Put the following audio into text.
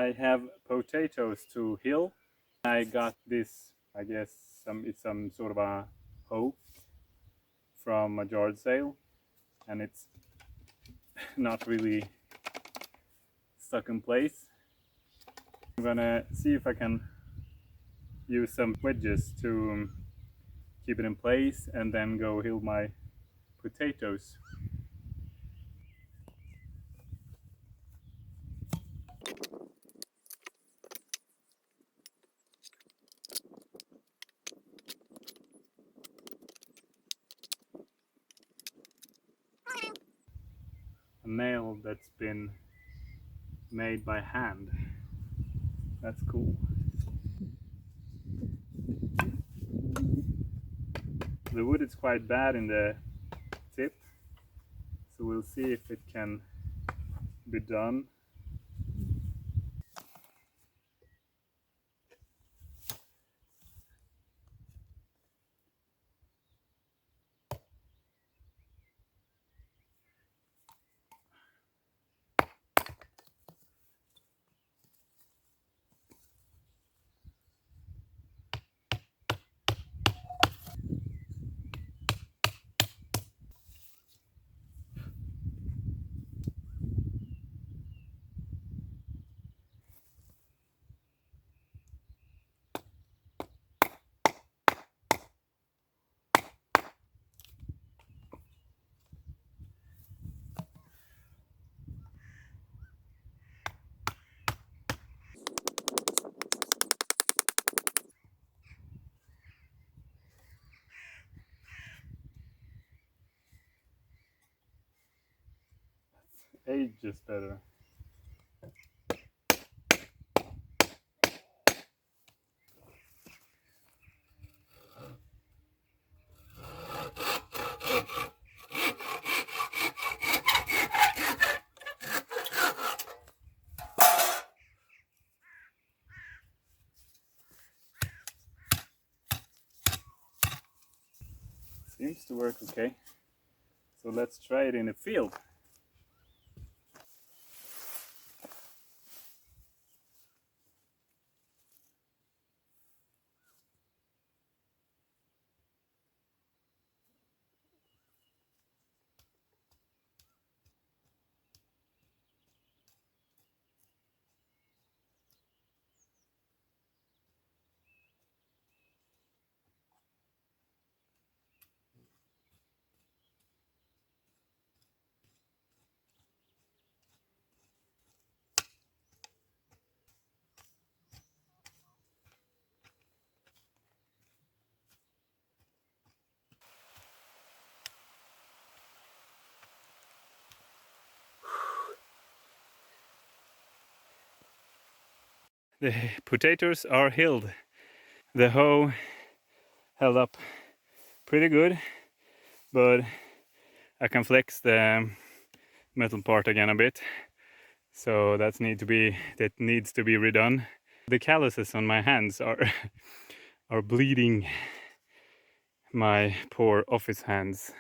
I have potatoes to hill. I got this, I guess it's some sort of a hoe from a yard sale, and it's not really stuck in place. I'm gonna see if I can use some wedges to keep it in place and then go hill my potatoes. A nail that's been made by hand. That's cool. The wood is quite bad in the tip, so we'll see if it can be done. Age is better. Seems to work okay. So let's try it in the field. The potatoes are hilled. The hoe held up pretty good, but I can flex the metal part again a bit. So that needs to be redone. The calluses on my hands are bleeding my poor office hands.